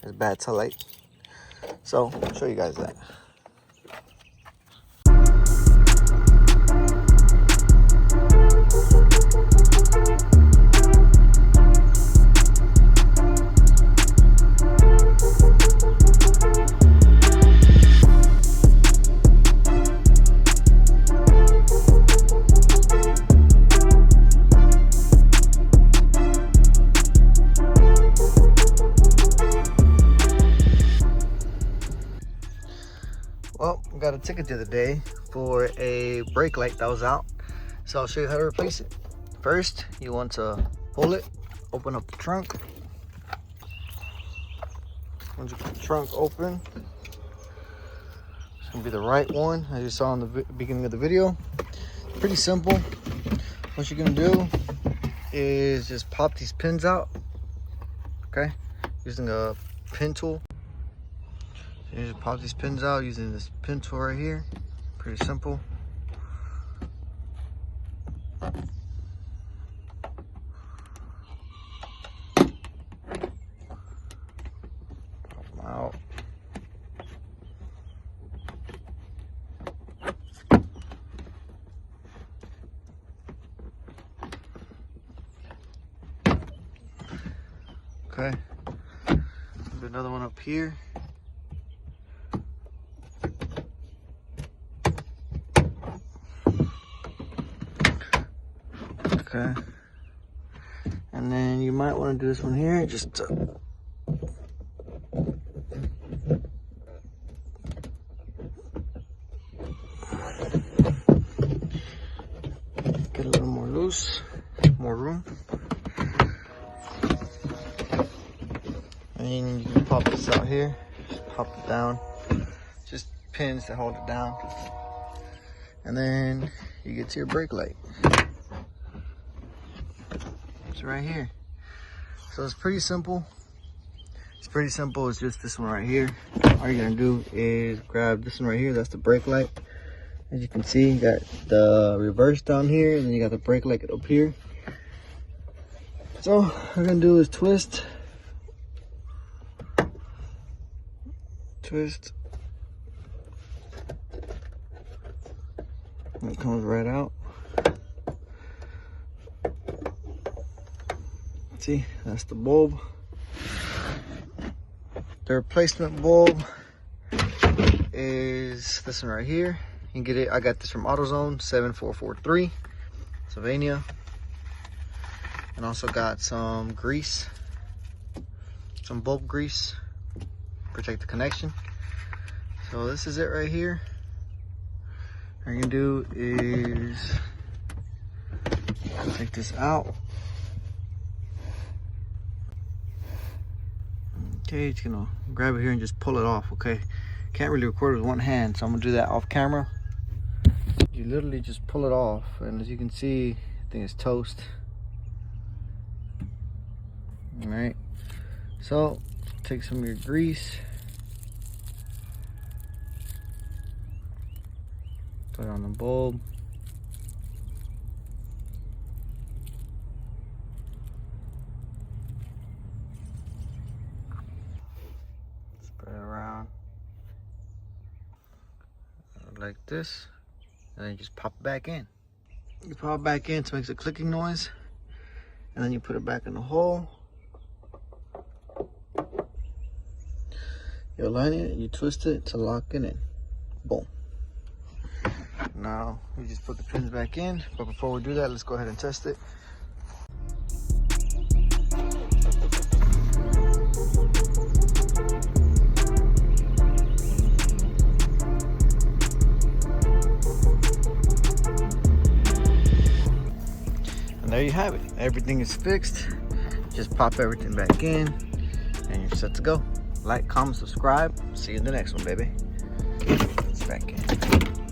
It's bad Taillight. So I'll show you guys that. Well, got a ticket the other day for a brake light that was out. So I'll show you how to replace it. First, you want to pull it, open up the trunk. Once you put the trunk open, it's gonna be the right one, as you saw in the beginning of the video. Pretty simple. What you're gonna do is just pop these pins out, okay? Using a pin tool. You just pop these pins out using this pin tool right here. Pretty simple. Pop them out. Okay. Do another one up here. Okay, and then you might want to do this one here, just get a little more loose, more room, and then you can pop this out here, just pop it down, just pins to hold it down, and then you get to your brake light. Right here. So it's pretty simple. It's just this one right here. All you're gonna do is grab this one right here. That's the brake light. As you can see, you got the reverse down here, and then you got the brake light up here. So all we're gonna do is twist. And it comes right out. See, that's the bulb. The replacement bulb is this one right here. You can get it, I got this from AutoZone 7443, Sylvania. And also got some grease, some bulb grease, protect the connection. So this is it right here. All you're gonna do is take this out. Okay, just gonna grab it here and just pull it off, okay? Can't really record with one hand, so I'm gonna do that off camera. You literally just pull it off, and as you can see, I think it's toast. All right, so take some of your grease, put it on the bulb. Around like this, and then you just pop it back in. You pop it back in to make a clicking noise, and then you put it back in the hole. You align it and you twist it to lock it in. Boom. Now we just put the pins back in, but before we do that, let's go ahead and test it. And there you have it. Everything is fixed. Just pop everything back in and you're set to go. Like, comment, subscribe. See you in the next one, baby. It's back in.